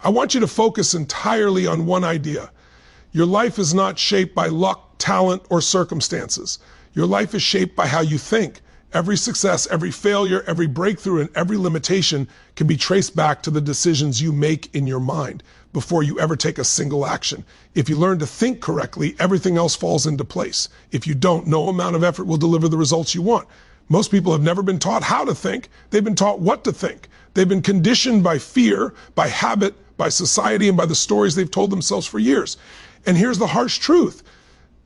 I want you to focus entirely on one idea. Your life is not shaped by luck, talent, or circumstances. Your life is shaped by how you think. Every success, every failure, every breakthrough, and every limitation can be traced back to the decisions you make in your mind before you ever take a single action. If you learn to think correctly, everything else falls into place. If you don't, no amount of effort will deliver the results you want. Most people have never been taught how to think. They've been taught what to think. They've been conditioned by fear, by habit, by society, and by the stories they've told themselves for years. And here's the harsh truth.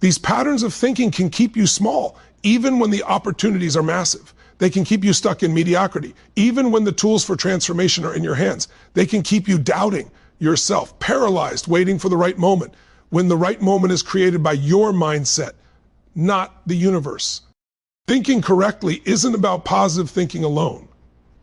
These patterns of thinking can keep you small, even when the opportunities are massive. They can keep you stuck in mediocrity, even when the tools for transformation are in your hands. They can keep you doubting yourself, paralyzed, waiting for the right moment, when the right moment is created by your mindset, not the universe. Thinking correctly isn't about positive thinking alone.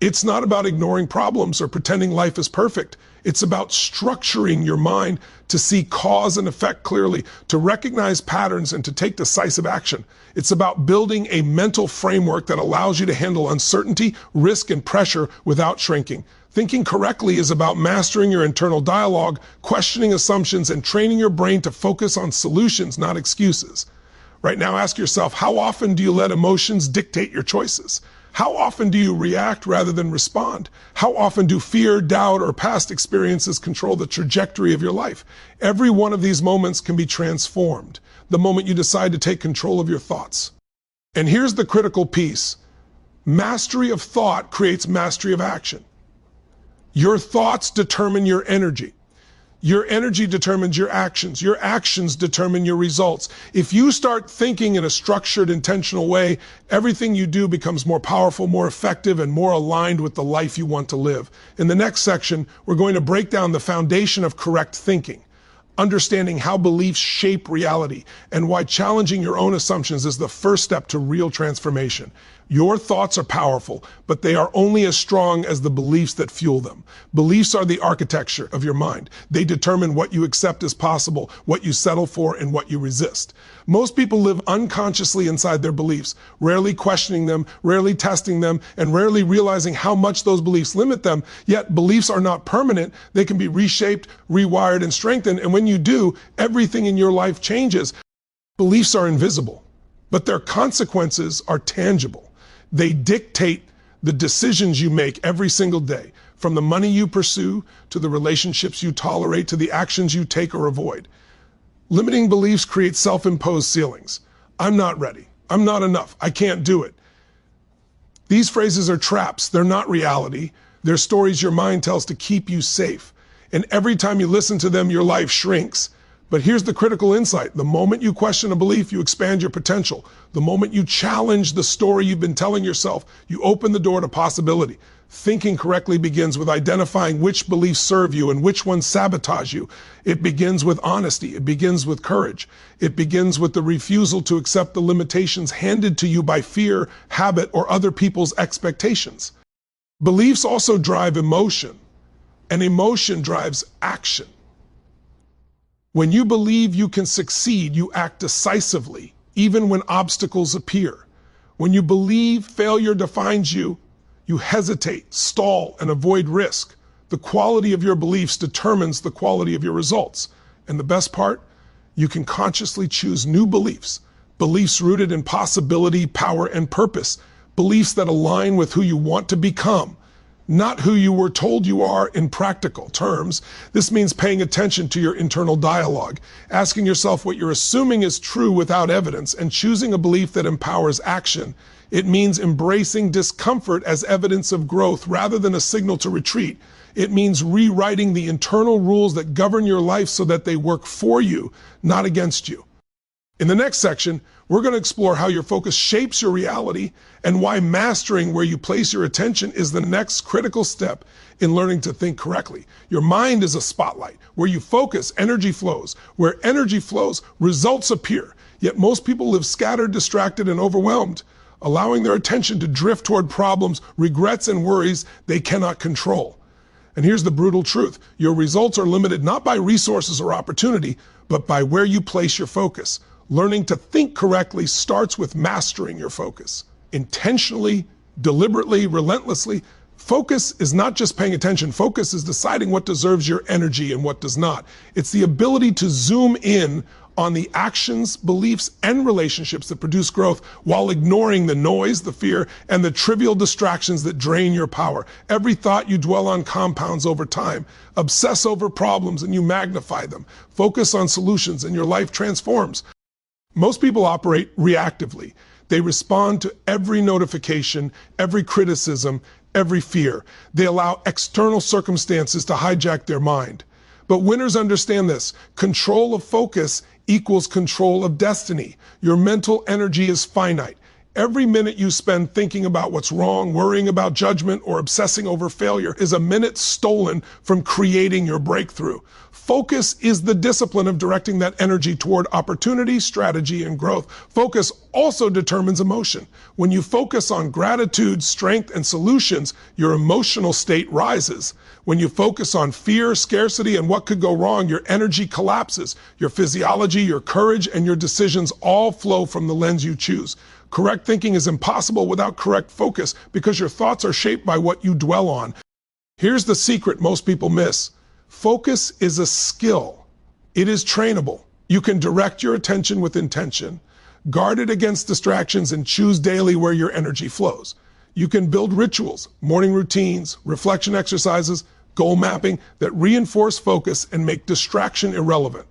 It's not about ignoring problems or pretending life is perfect. It's about structuring your mind to see cause and effect clearly, to recognize patterns and to take decisive action. It's about building a mental framework that allows you to handle uncertainty, risk, and pressure without shrinking. Thinking correctly is about mastering your internal dialogue, questioning assumptions, and training your brain to focus on solutions, not excuses. Right now, ask yourself, how often do you let emotions dictate your choices? How often do you react rather than respond? How often do fear, doubt, or past experiences control the trajectory of your life? Every one of these moments can be transformed the moment you decide to take control of your thoughts. And here's the critical piece. Mastery of thought creates mastery of action. Your thoughts determine your energy. Your energy determines your actions. Your actions determine your results. If you start thinking in a structured, intentional way, everything you do becomes more powerful, more effective, and more aligned with the life you want to live. In the next section, we're going to break down the foundation of correct thinking, understanding how beliefs shape reality, and why challenging your own assumptions is the first step to real transformation. Your thoughts are powerful, but they are only as strong as the beliefs that fuel them. Beliefs are the architecture of your mind. They determine what you accept as possible, what you settle for, and what you resist. Most people live unconsciously inside their beliefs, rarely questioning them, rarely testing them, and rarely realizing how much those beliefs limit them. Yet beliefs are not permanent. They can be reshaped, rewired, and strengthened. And when you do, everything in your life changes. Beliefs are invisible, but their consequences are tangible. They dictate the decisions you make every single day, from the money you pursue, to the relationships you tolerate, to the actions you take or avoid. Limiting beliefs create self-imposed ceilings. I'm not ready. I'm not enough. I can't do it. These phrases are traps. They're not reality. They're stories your mind tells to keep you safe. And every time you listen to them, your life shrinks. But here's the critical insight. The moment you question a belief, you expand your potential. The moment you challenge the story you've been telling yourself, you open the door to possibility. Thinking correctly begins with identifying which beliefs serve you and which ones sabotage you. It begins with honesty. It begins with courage. It begins with the refusal to accept the limitations handed to you by fear, habit, or other people's expectations. Beliefs also drive emotion, and emotion drives action. When you believe you can succeed, you act decisively, even when obstacles appear. When you believe failure defines you, you hesitate, stall, and avoid risk. The quality of your beliefs determines the quality of your results. And the best part, you can consciously choose new beliefs, beliefs rooted in possibility, power, and purpose, beliefs that align with who you want to become, not who you were told you are in practical terms. This means paying attention to your internal dialogue, asking yourself what you're assuming is true without evidence, and choosing a belief that empowers action. It means embracing discomfort as evidence of growth rather than a signal to retreat. It means rewriting the internal rules that govern your life so that they work for you, not against you. In the next section, we're going to explore how your focus shapes your reality and why mastering where you place your attention is the next critical step in learning to think correctly. Your mind is a spotlight. Where you focus, energy flows. Where energy flows, results appear. Yet most people live scattered, distracted, and overwhelmed, allowing their attention to drift toward problems, regrets, and worries they cannot control. And here's the brutal truth. Your results are limited not by resources or opportunity, but by where you place your focus. Learning to think correctly starts with mastering your focus. Intentionally, deliberately, relentlessly, Focus is not just paying attention. Focus is deciding what deserves your energy and what does not. It's the ability to zoom in on the actions, beliefs, and relationships that produce growth while ignoring the noise, the fear, and the trivial distractions that drain your power. Every thought you dwell on compounds over time. Obsess over problems and you magnify them. Focus on solutions and your life transforms. Most people operate reactively. They respond to every notification, every criticism, every fear. They allow external circumstances to hijack their mind. But winners understand this. Control of focus equals control of destiny. Your mental energy is finite. Every minute you spend thinking about what's wrong, worrying about judgment, or obsessing over failure is a minute stolen from creating your breakthrough. Focus is the discipline of directing that energy toward opportunity, strategy, and growth. Focus also determines emotion. When you focus on gratitude, strength, and solutions, your emotional state rises. When you focus on fear, scarcity, and what could go wrong, your energy collapses. Your physiology, your courage, and your decisions all flow from the lens you choose. Correct thinking is impossible without correct focus because your thoughts are shaped by what you dwell on. Here's the secret most people miss. Focus is a skill. It is trainable. You can direct your attention with intention, guard it against distractions, and choose daily where your energy flows. You can build rituals, morning routines, reflection exercises, goal mapping that reinforce focus and make distraction irrelevant.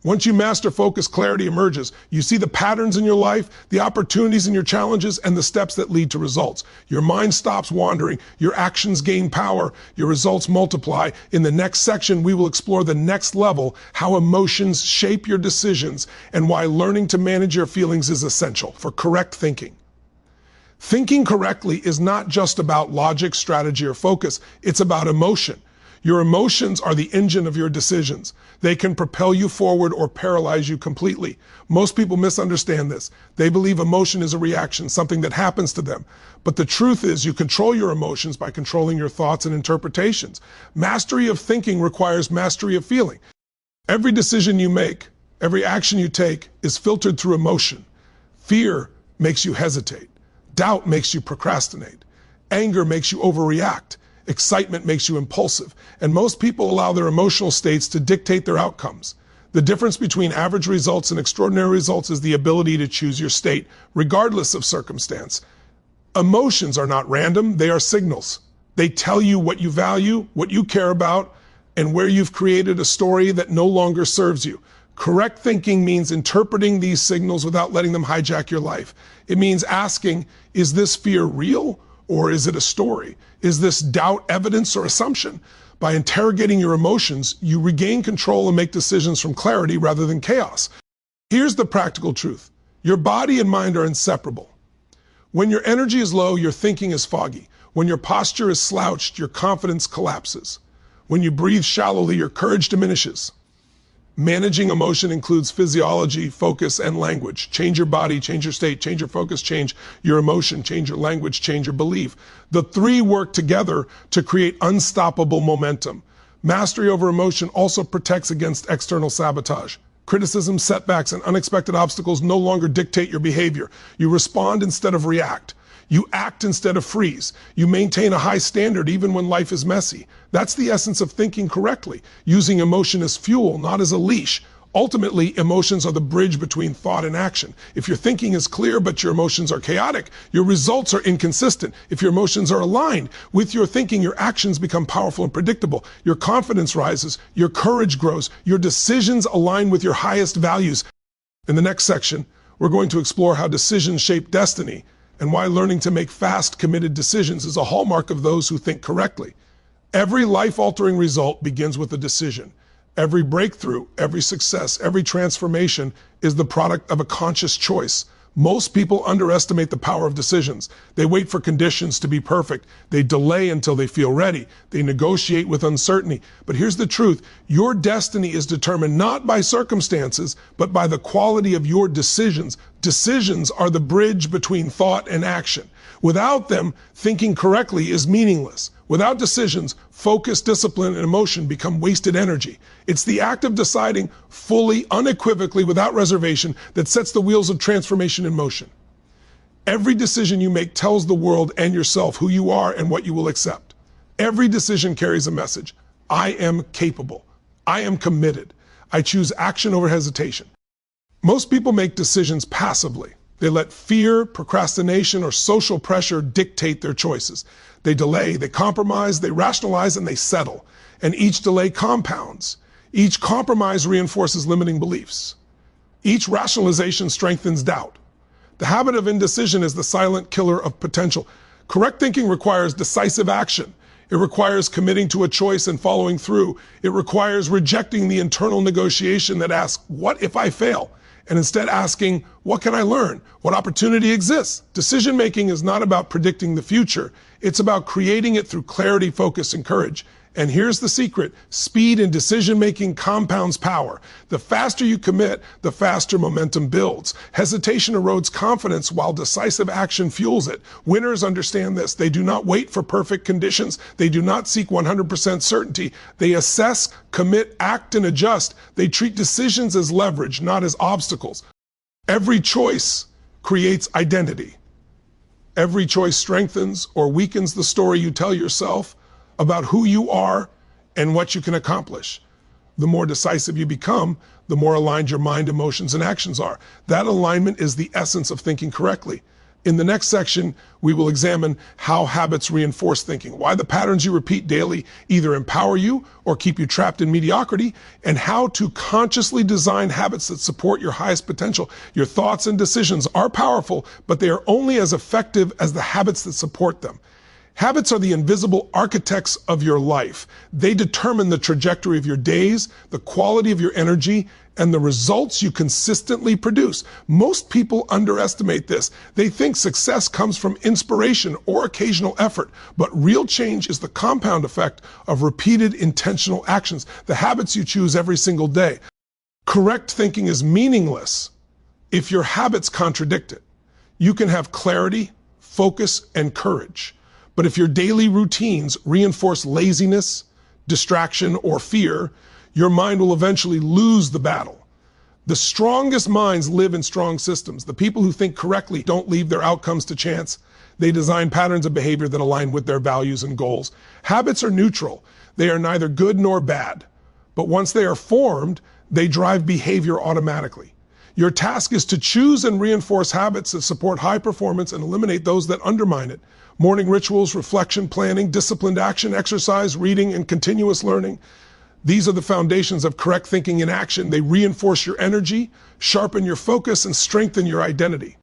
Once you master focus, clarity emerges. You see the patterns in your life, the opportunities in your challenges, and the steps that lead to results. Your mind stops wandering, your actions gain power, your results multiply. In the next section, we will explore the next level, how emotions shape your decisions, and why learning to manage your feelings is essential for correct thinking. Thinking correctly is not just about logic, strategy, or focus. It's about emotion. Your emotions are the engine of your decisions. They can propel you forward or paralyze you completely. Most people misunderstand this. They believe emotion is a reaction, something that happens to them. But the truth is you control your emotions by controlling your thoughts and interpretations. Mastery of thinking requires mastery of feeling. Every decision you make, every action you take is filtered through emotion. Fear makes you hesitate. Doubt makes you procrastinate. Anger makes you overreact. Excitement makes you impulsive, and most people allow their emotional states to dictate their outcomes. The difference between average results and extraordinary results is the ability to choose your state, regardless of circumstance. Emotions are not random, they are signals. They tell you what you value, what you care about, and where you've created a story that no longer serves you. Correct thinking means interpreting these signals without letting them hijack your life. It means asking, is this fear real? Or is it a story? Is this doubt evidence or assumption? By interrogating your emotions, you regain control and make decisions from clarity rather than chaos. Here's the practical truth. Your body and mind are inseparable. When your energy is low, your thinking is foggy. When your posture is slouched, your confidence collapses. When you breathe shallowly, your courage diminishes. Managing emotion includes physiology, focus, and language. Change your body, change your state, change your focus, change your emotion, change your language, change your belief. The three work together to create unstoppable momentum. Mastery over emotion also protects against external sabotage. Criticism, setbacks, and unexpected obstacles no longer dictate your behavior. You respond instead of react. You act instead of freeze. You maintain a high standard even when life is messy. That's the essence of thinking correctly, using emotion as fuel, not as a leash. Ultimately, emotions are the bridge between thought and action. If your thinking is clear but your emotions are chaotic, your results are inconsistent. If your emotions are aligned with your thinking, your actions become powerful and predictable. Your confidence rises, your courage grows, your decisions align with your highest values. In the next section, we're going to explore how decisions shape destiny and why learning to make fast, committed decisions is a hallmark of those who think correctly. Every life-altering result begins with a decision. Every breakthrough, every success, every transformation is the product of a conscious choice. Most people underestimate the power of decisions. They wait for conditions to be perfect. They delay until they feel ready. They negotiate with uncertainty. But here's the truth. Your destiny is determined not by circumstances, but by the quality of your decisions. Decisions are the bridge between thought and action. Without them, thinking correctly is meaningless. Without decisions, focus, discipline, and emotion become wasted energy. It's the act of deciding fully, unequivocally, without reservation, that sets the wheels of transformation in motion. Every decision you make tells the world and yourself who you are and what you will accept. Every decision carries a message. I am capable. I am committed. I choose action over hesitation. Most people make decisions passively. They let fear, procrastination, or social pressure dictate their choices. They delay, they compromise, they rationalize, and they settle. And each delay compounds. Each compromise reinforces limiting beliefs. Each rationalization strengthens doubt. The habit of indecision is the silent killer of potential. Correct thinking requires decisive action. It requires committing to a choice and following through. It requires rejecting the internal negotiation that asks, what if I fail? And instead asking, what can I learn? What opportunity exists? Decision-making is not about predicting the future. It's about creating it through clarity, focus, and courage. And here's the secret. Speed in decision-making compounds power. The faster you commit, the faster momentum builds. Hesitation erodes confidence while decisive action fuels it. Winners understand this. They do not wait for perfect conditions. They do not seek 100% certainty. They assess, commit, act, and adjust. They treat decisions as leverage, not as obstacles. Every choice creates identity. Every choice strengthens or weakens the story you tell yourself about who you are and what you can accomplish. The more decisive you become, the more aligned your mind, emotions, and actions are. That alignment is the essence of thinking correctly. In the next section, we will examine how habits reinforce thinking, why the patterns you repeat daily either empower you or keep you trapped in mediocrity, and how to consciously design habits that support your highest potential. Your thoughts and decisions are powerful, but they are only as effective as the habits that support them. Habits are the invisible architects of your life. They determine the trajectory of your days, the quality of your energy, and the results you consistently produce. Most people underestimate this. They think success comes from inspiration or occasional effort, but real change is the compound effect of repeated intentional actions, the habits you choose every single day. Correct thinking is meaningless if your habits contradict it. You can have clarity, focus, and courage. But if your daily routines reinforce laziness, distraction, or fear, your mind will eventually lose the battle. The strongest minds live in strong systems. The people who think correctly don't leave their outcomes to chance. They design patterns of behavior that align with their values and goals. Habits are neutral. They are neither good nor bad. But once they are formed, they drive behavior automatically. Your task is to choose and reinforce habits that support high performance and eliminate those that undermine it. Morning rituals, reflection, planning, disciplined action, exercise, reading, and continuous learning. These are the foundations of correct thinking in action. They reinforce your energy, sharpen your focus, and strengthen your identity.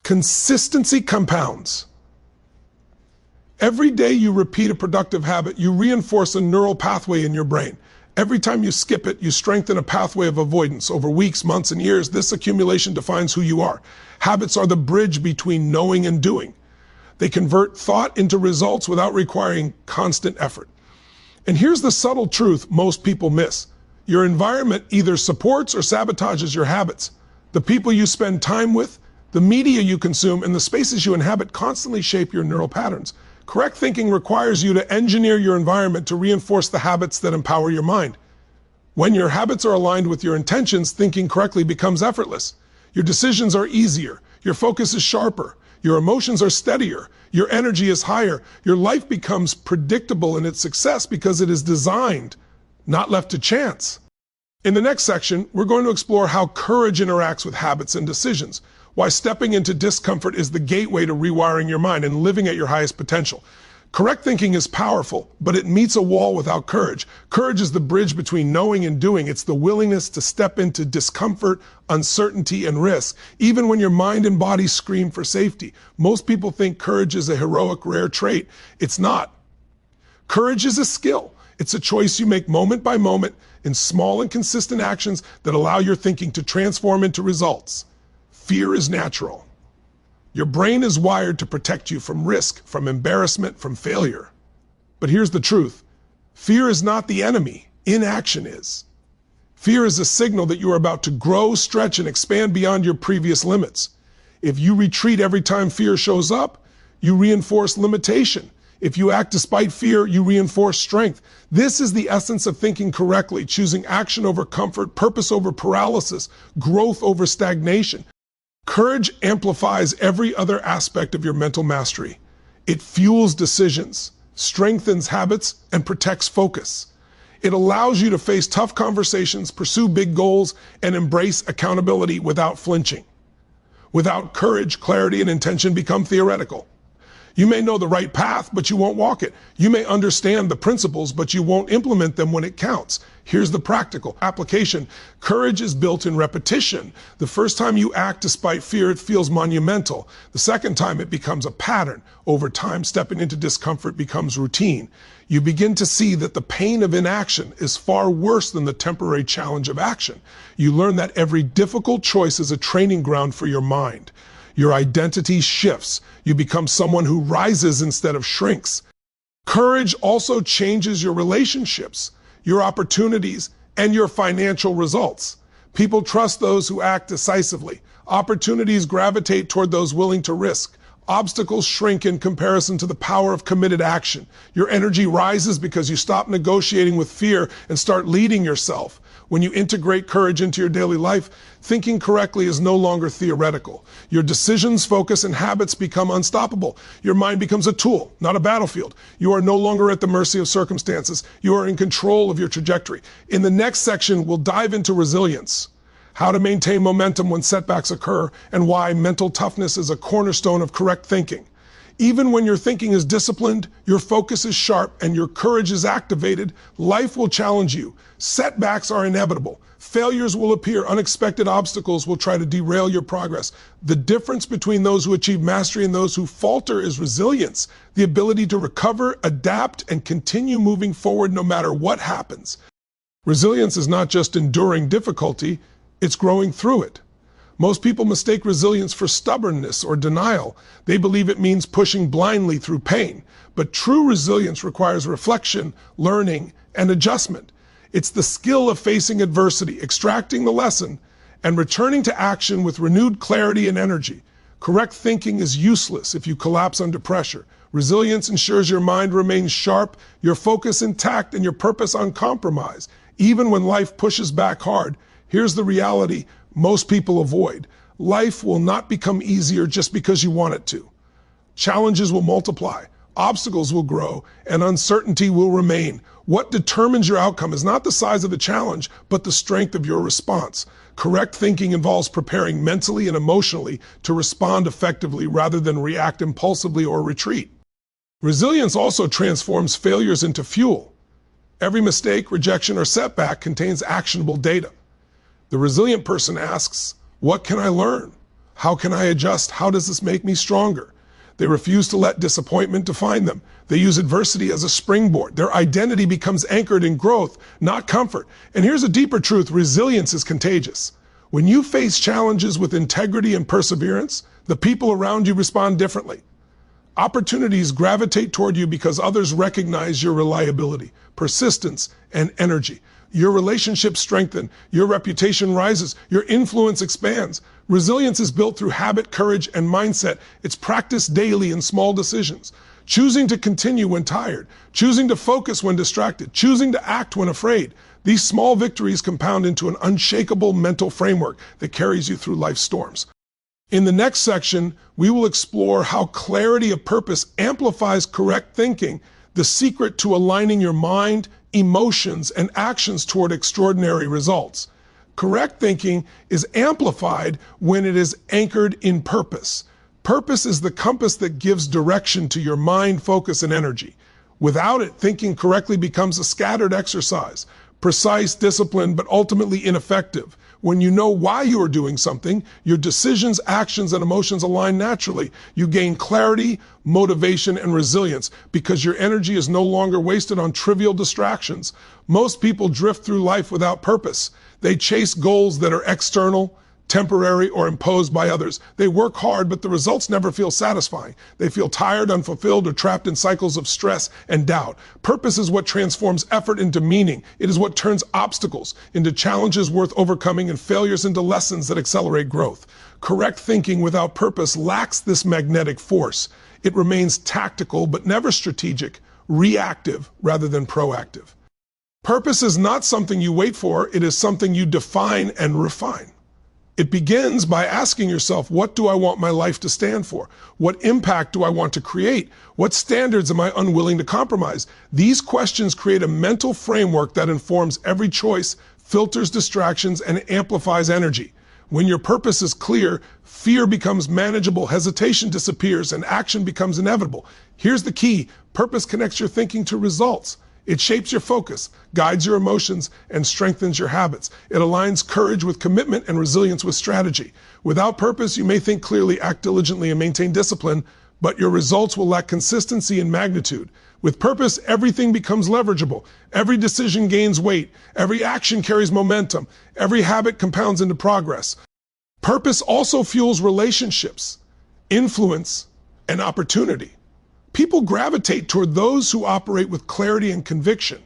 Consistency compounds. Every day you repeat a productive habit, you reinforce a neural pathway in your brain. Every time you skip it, you strengthen a pathway of avoidance. Over weeks, months, and years, this accumulation defines who you are. Habits are the bridge between knowing and doing. They convert thought into results without requiring constant effort. And here's the subtle truth most people miss. Your environment either supports or sabotages your habits. The people you spend time with, the media you consume, and the spaces you inhabit constantly shape your neural patterns. Correct thinking requires you to engineer your environment to reinforce the habits that empower your mind. When your habits are aligned with your intentions, thinking correctly becomes effortless. Your decisions are easier. Your focus is sharper. Your emotions are steadier. Your energy is higher. Your life becomes predictable in its success because it is designed, not left to chance. In the next section, we're going to explore how courage interacts with habits and decisions, why stepping into discomfort is the gateway to rewiring your mind and living at your highest potential. Correct thinking is powerful, but it meets a wall without courage. Courage is the bridge between knowing and doing. It's the willingness to step into discomfort, uncertainty, and risk, even when your mind and body scream for safety. Most people think courage is a heroic, rare trait. It's not. Courage is a skill. It's a choice you make moment by moment in small and consistent actions that allow your thinking to transform into results. Fear is natural. Your brain is wired to protect you from risk, from embarrassment, from failure. But here's the truth. Fear is not the enemy. Inaction is. Fear is a signal that you are about to grow, stretch, and expand beyond your previous limits. If you retreat every time fear shows up, you reinforce limitation. If you act despite fear, you reinforce strength. This is the essence of thinking correctly, choosing action over comfort, purpose over paralysis, growth over stagnation. Courage amplifies every other aspect of your mental mastery. It fuels decisions, strengthens habits, and protects focus. It allows you to face tough conversations, pursue big goals, and embrace accountability without flinching. Without courage, clarity and intention become theoretical. You may know the right path, but you won't walk it. You may understand the principles, but you won't implement them when it counts. Here's the practical application. Courage is built in repetition. The first time you act despite fear, it feels monumental. The second time, it becomes a pattern. Over time, stepping into discomfort becomes routine. You begin to see that the pain of inaction is far worse than the temporary challenge of action. You learn that every difficult choice is a training ground for your mind. Your identity shifts. You become someone who rises instead of shrinks. Courage also changes your relationships, your opportunities, and your financial results. People trust those who act decisively. Opportunities gravitate toward those willing to risk. Obstacles shrink in comparison to the power of committed action. Your energy rises because you stop negotiating with fear and start leading yourself. When you integrate courage into your daily life, thinking correctly is no longer theoretical. Your decisions, focus, and habits become unstoppable. Your mind becomes a tool, not a battlefield. You are no longer at the mercy of circumstances. You are in control of your trajectory. In the next section, we'll dive into resilience, how to maintain momentum when setbacks occur, and why mental toughness is a cornerstone of correct thinking. Even when your thinking is disciplined, your focus is sharp, and your courage is activated, life will challenge you. Setbacks are inevitable. Failures will appear. Unexpected obstacles will try to derail your progress. The difference between those who achieve mastery and those who falter is resilience, the ability to recover, adapt, and continue moving forward no matter what happens. Resilience is not just enduring difficulty, it's growing through it. Most people mistake resilience for stubbornness or denial. They believe it means pushing blindly through pain. But true resilience requires reflection, learning, and adjustment. It's the skill of facing adversity, extracting the lesson, and returning to action with renewed clarity and energy. Correct thinking is useless if you collapse under pressure. Resilience ensures your mind remains sharp, your focus intact, and your purpose uncompromised. Even when life pushes back hard, here's the reality most people avoid. Life will not become easier just because you want it to. Challenges will multiply, obstacles will grow, and uncertainty will remain. What determines your outcome is not the size of the challenge, but the strength of your response. Correct thinking involves preparing mentally and emotionally to respond effectively rather than react impulsively or retreat. Resilience also transforms failures into fuel. Every mistake, rejection, or setback contains actionable data. The resilient person asks, what can I learn? How can I adjust? How does this make me stronger? They refuse to let disappointment define them. They use adversity as a springboard. Their identity becomes anchored in growth, not comfort. And here's a deeper truth: resilience is contagious. When you face challenges with integrity and perseverance, the people around you respond differently. Opportunities gravitate toward you because others recognize your reliability, persistence, and energy. Your relationships strengthen, your reputation rises, your influence expands. Resilience is built through habit, courage, and mindset. It's practiced daily in small decisions. Choosing to continue when tired, choosing to focus when distracted, choosing to act when afraid. These small victories compound into an unshakable mental framework that carries you through life's storms. In the next section, we will explore how clarity of purpose amplifies correct thinking, the secret to aligning your mind, emotions, and actions toward extraordinary results. Correct thinking is amplified when it is anchored in purpose. Purpose is the compass that gives direction to your mind, focus, and energy. Without it, thinking correctly becomes a scattered exercise, precise, disciplined, but ultimately ineffective. When you know why you are doing something, your decisions, actions, and emotions align naturally. You gain clarity, motivation, and resilience because your energy is no longer wasted on trivial distractions. Most people drift through life without purpose. They chase goals that are external, temporary, or imposed by others. They work hard, but the results never feel satisfying. They feel tired, unfulfilled, or trapped in cycles of stress and doubt. Purpose is what transforms effort into meaning. It is what turns obstacles into challenges worth overcoming and failures into lessons that accelerate growth. Correct thinking without purpose lacks this magnetic force. It remains tactical, but never strategic, reactive rather than proactive. Purpose is not something you wait for. It is something you define and refine. It begins by asking yourself, what do I want my life to stand for? What impact do I want to create? What standards am I unwilling to compromise? These questions create a mental framework that informs every choice, filters distractions, and amplifies energy. When your purpose is clear, fear becomes manageable, hesitation disappears, and action becomes inevitable. Here's the key. Purpose connects your thinking to results. It shapes your focus, guides your emotions, and strengthens your habits. It aligns courage with commitment and resilience with strategy. Without purpose, you may think clearly, act diligently, and maintain discipline, but your results will lack consistency and magnitude. With purpose, everything becomes leverageable. Every decision gains weight. Every action carries momentum. Every habit compounds into progress. Purpose also fuels relationships, influence, and opportunity. People gravitate toward those who operate with clarity and conviction.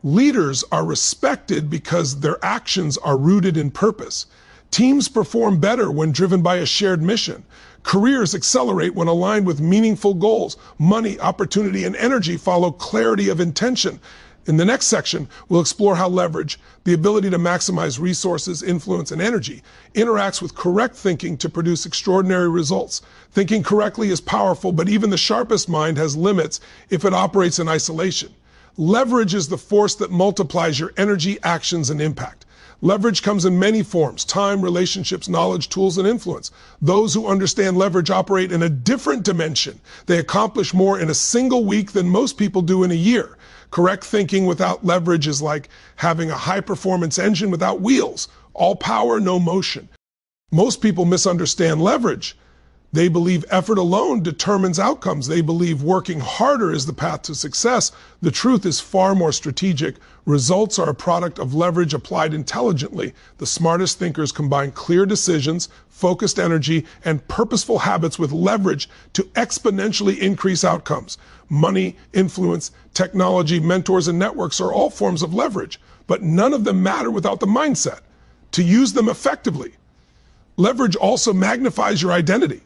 Leaders are respected because their actions are rooted in purpose. Teams perform better when driven by a shared mission. Careers accelerate when aligned with meaningful goals. Money, opportunity, and energy follow clarity of intention. In the next section, we'll explore how leverage, the ability to maximize resources, influence, and energy, interacts with correct thinking to produce extraordinary results. Thinking correctly is powerful, but even the sharpest mind has limits if it operates in isolation. Leverage is the force that multiplies your energy, actions, and impact. Leverage comes in many forms: time, relationships, knowledge, tools, and influence. Those who understand leverage operate in a different dimension. They accomplish more in a single week than most people do in a year. Correct thinking without leverage is like having a high-performance engine without wheels. All power, no motion. Most people misunderstand leverage. They believe effort alone determines outcomes. They believe working harder is the path to success. The truth is far more strategic. Results are a product of leverage applied intelligently. The smartest thinkers combine clear decisions, focused energy, and purposeful habits with leverage to exponentially increase outcomes. Money, influence, technology, mentors, and networks are all forms of leverage, but none of them matter without the mindset to use them effectively. Leverage also magnifies your identity.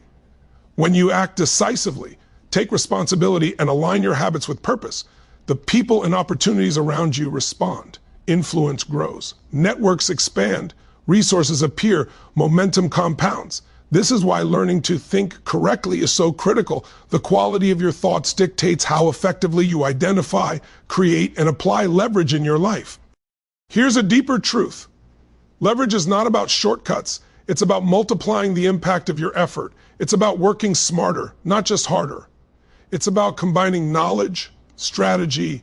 When you act decisively, take responsibility, and align your habits with purpose, the people and opportunities around you respond. Influence grows. Networks expand. Resources appear. Momentum compounds. This is why learning to think correctly is so critical. The quality of your thoughts dictates how effectively you identify, create, and apply leverage in your life. Here's a deeper truth. Leverage is not about shortcuts. It's about multiplying the impact of your effort. It's about working smarter, not just harder. It's about combining knowledge, strategy,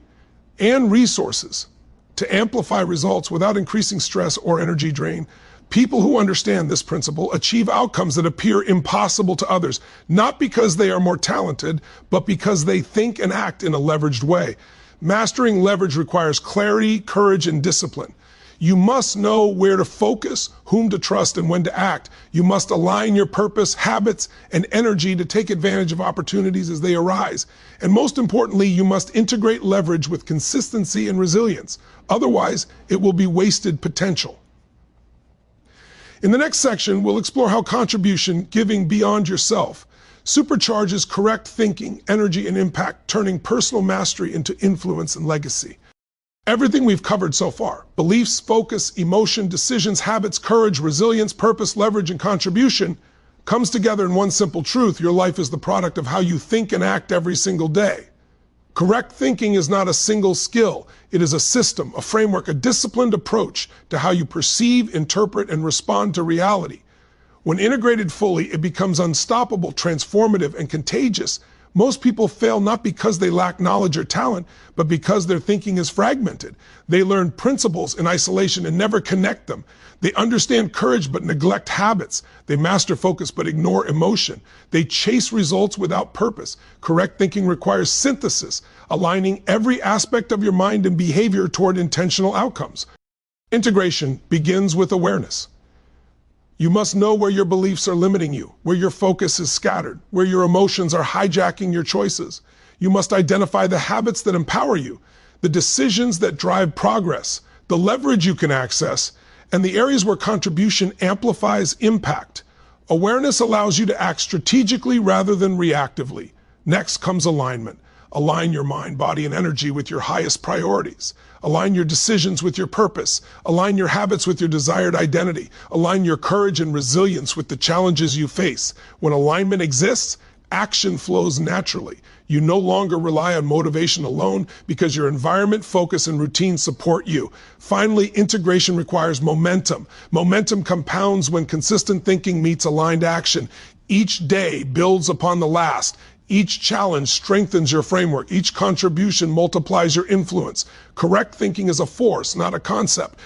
and resources to amplify results without increasing stress or energy drain. People who understand this principle achieve outcomes that appear impossible to others, not because they are more talented, but because they think and act in a leveraged way. Mastering leverage requires clarity, courage, and discipline. You must know where to focus, whom to trust, and when to act. You must align your purpose, habits, and energy to take advantage of opportunities as they arise. And most importantly, you must integrate leverage with consistency and resilience. Otherwise, it will be wasted potential. In the next section, we'll explore how contribution, giving beyond yourself, supercharges correct thinking, energy, and impact, turning personal mastery into influence and legacy. Everything we've covered so far, beliefs, focus, emotion, decisions, habits, courage, resilience, purpose, leverage, and contribution, comes together in one simple truth: your life is the product of how you think and act every single day. Correct thinking is not a single skill. It is a system, a framework, a disciplined approach to how you perceive, interpret, and respond to reality. When integrated fully, it becomes unstoppable, transformative, and contagious. Most people fail not because they lack knowledge or talent, but because their thinking is fragmented. They learn principles in isolation and never connect them. They understand courage but neglect habits. They master focus but ignore emotion. They chase results without purpose. Correct thinking requires synthesis, aligning every aspect of your mind and behavior toward intentional outcomes. Integration begins with awareness. You must know where your beliefs are limiting you, where your focus is scattered, where your emotions are hijacking your choices. You must identify the habits that empower you, the decisions that drive progress, the leverage you can access, and the areas where contribution amplifies impact. Awareness allows you to act strategically rather than reactively. Next comes alignment. Align your mind, body, and energy with your highest priorities. Align your decisions with your purpose. Align your habits with your desired identity. Align your courage and resilience with the challenges you face. When alignment exists, action flows naturally. You no longer rely on motivation alone because your environment, focus, and routine support you. Finally, integration requires momentum. Momentum compounds when consistent thinking meets aligned action. Each day builds upon the last. Each challenge strengthens your framework. Each contribution multiplies your influence. Correct thinking is a force, not a concept.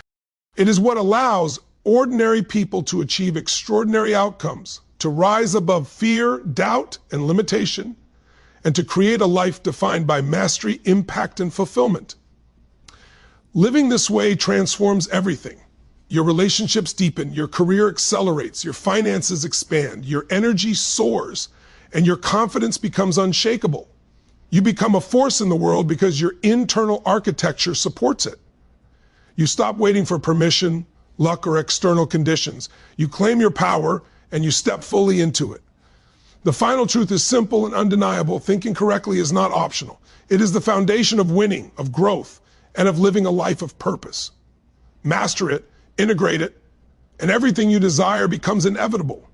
It is what allows ordinary people to achieve extraordinary outcomes, to rise above fear, doubt, and limitation, and to create a life defined by mastery, impact, and fulfillment. Living this way transforms everything. Your relationships deepen, your career accelerates, your finances expand, your energy soars, and your confidence becomes unshakable. You become a force in the world because your internal architecture supports it. You stop waiting for permission, luck, or external conditions. You claim your power and you step fully into it. The final truth is simple and undeniable. Thinking correctly is not optional. It is the foundation of winning, of growth, and of living a life of purpose. Master it, integrate it, and everything you desire becomes inevitable.